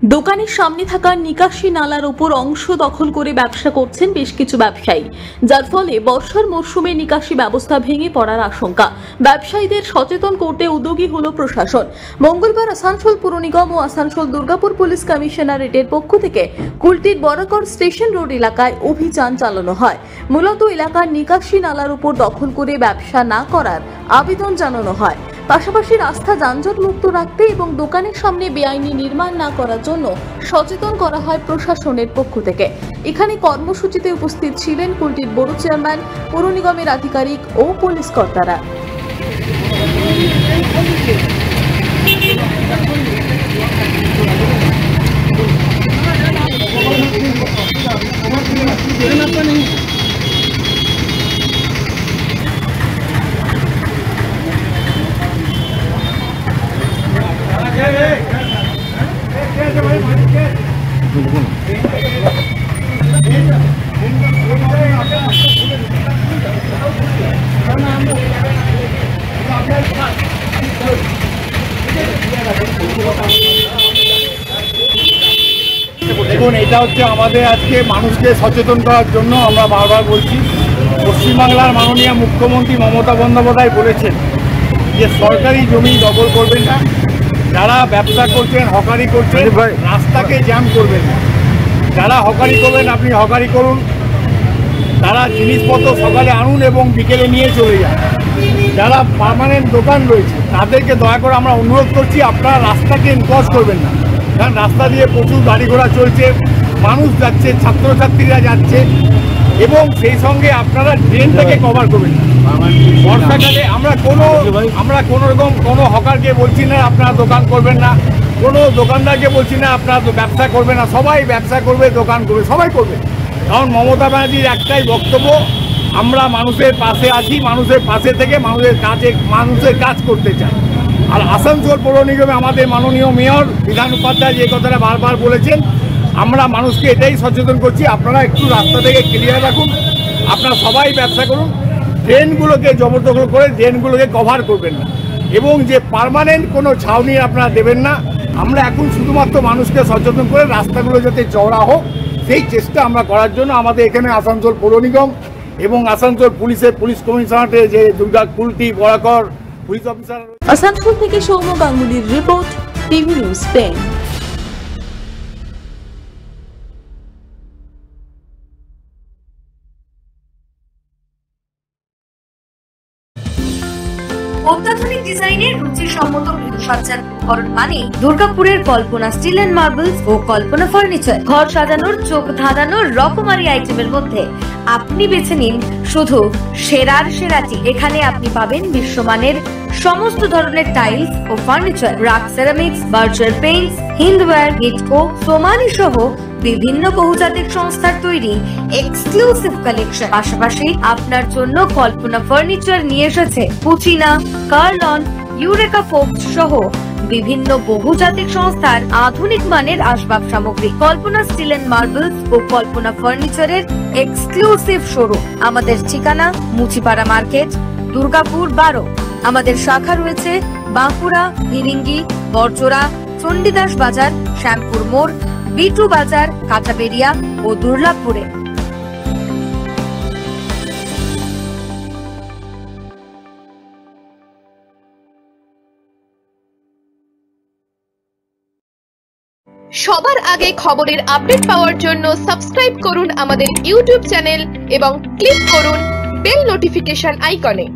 দোকানের সামনে থাকা নিকাশি নালার উপর অংশ দখল করে ব্যবসা করছেন বেশ কিছু ব্যবসায়ী, যার ফলে বর্ষার মরশুমে নিকাশি ব্যবস্থা ভেঙে পড়ার আশঙ্কা। ব্যবসায়ীদের সচেতন করতে উদ্যোগী হলো প্রশাসন। মঙ্গলবার আসানসোল পুর নিগম ও আসানসোল দুর্গাপুর পুলিশ কমিশনারেটের পক্ষ থেকে কুলটির বরাকর স্টেশন রোড এলাকায় অভিযান চালানো হয়। মূলত এলাকার নিকাশি নালার উপর দখল করে ব্যবসা না করার আবেদন জানানো হয়। পাশাপাশি রাস্তা যানজট মুক্ত রাখতে এবং দোকানের সামনে বেআইনি নির্মাণ না করার জন্য সচেতন করা হয় প্রশাসনের পক্ষ থেকে। এখানে কর্মসূচিতে উপস্থিত ছিলেন কুলটির বড় চেয়ারম্যান, পৌর নিগমের আধিকারিক ও পুলিশ কর্তারা। দেখুন, এটা হচ্ছে আমাদের আজকে মানুষকে সচেতন করার জন্য। আমরা বারবার বলছি, পশ্চিমবাংলার মাননীয় মুখ্যমন্ত্রী মমতা বন্দ্যোপাধ্যায় বলেছেন যে সরকারি জমি দখল করবেন না, যারা ব্যবসা করছেন, হকারি করছেন, রাস্তাকে জ্যাম করবেন না। যারা হকারি করবেন আপনি হকারি করুন, তারা জিনিসপত্র সকালে আনুন এবং বিকেলে নিয়ে চলে যান। যারা পার্মানেন্ট দোকান রয়েছে তাদেরকে দয়া করে আমরা অনুরোধ করছি, আপনারা রাস্তাকে ক্রস করবেন না, কারণ রাস্তা দিয়ে প্রচুর গাড়ি ঘোড়া চলছে, মানুষ যাচ্ছে, ছাত্রছাত্রীরা যাচ্ছে, এবং সেই সঙ্গে আপনারা ড্রেনটাকে কভার করবেন না। বর্ষাকালে আমরা কোনো রকম কোনো হকারকে বলছি না আপনারা দোকান করবেন না, কোনো দোকানদারকে বলছি না আপনারা ব্যবসা করবেন না। সবাই ব্যবসা করবে, দোকান করবে, সবাই করবে, কারণ মমতা ব্যানার্জির একটাই বক্তব্য, আমরা মানুষের পাশে আছি, মানুষের পাশে থেকে মানুষের কাজ করতে চাই। আর আসানসোল পৌর নিগমে আমাদের মাননীয় মেয়র বিধান উপাধ্যায় যে কথাটা বারবার বলেছেন, আমরা মানুষকে এটাই সচেতন করছি, আপনারা একটু রাস্তা থেকে ক্লিয়ার রাখুন, আপনারা সবাই ব্যবসা করুন, ড্রেনগুলোকে জবরদখল করে ড্রেনগুলোকে কভার করবেন না, এবং যে পার্মানেন্ট কোনো ছাউনি আপনারা দেবেন না। আমরা এখন শুধুমাত্র মানুষকে সচেতন করে রাস্তাগুলো যাতে চওড়া হোক সেই চেষ্টা আমরা করার জন্য আমাদের এখানে আসানসোল পৌর নিগম এবং আসানসোল পুলিশ কমিশনারেটে যে কুলটি বরাকর পুলিশ অফিসার। আসানসোল থেকে সৌম্য গাঙ্গুলির রিপোর্ট, টিভি নিউজ পেন। অত্যাধুনিক ডিজাইনের রুচিসম্মত গৃহসজ্জার উপকরণ মানে দুর্গাপুরের কল্পনা স্টিল এন্ড মার্বেলস ও কল্পনা ফার্নিচার। ঘর সাজানোর, চোখ ধাঁধানোর রকমারি আইটেমের মধ্যে আপনি বেছে নিন শুধু সেরার সেরাটি। এখানে আপনি পাবেন বিশ্বমানের সমস্ত ধরনের টাইলস ও furniture, RAK ceramics, Berger paints, Hindware, গিটকো, সোমানি সহ বিভিন্ন বহুজাতিক সংস্থার তৈরি এক্সক্লুসিভ কালেকশন। পাশাপাশি আপনার জন্য কল্পনা ফার্নিচার নিয়ে এসেছে পুচিনা, কার্লন, ইউরেকা ফোর্বস সহ বিভিন্ন বহুজাতিক সংস্থার আধুনিক মানের আসবাব সামগ্রী। কল্পনা স্টিল এন্ড মার্বেলস ও কল্পনা ফার্নিচারের এক্সক্লুসিভ শোরুম। আমাদের ঠিকানা মুচিপাড়া মার্কেট, দুর্গাপুর 12। আমাদের শাখা রয়েছে বাঁকুড়া, ভিরিঙ্গি, বরজোড়া, চণ্ডীদাস বাজার, শ্যামপুর মোড়, বিটু বাজার, কাঁচাবেড়িয়া ও দুর্লাভপুরে। সবার আগে খবরের আপডেট পাওয়ার জন্য সাবস্ক্রাইব করুন আমাদের ইউটিউব চ্যানেল এবং ক্লিক করুন বেল নোটিফিকেশন আইকনে।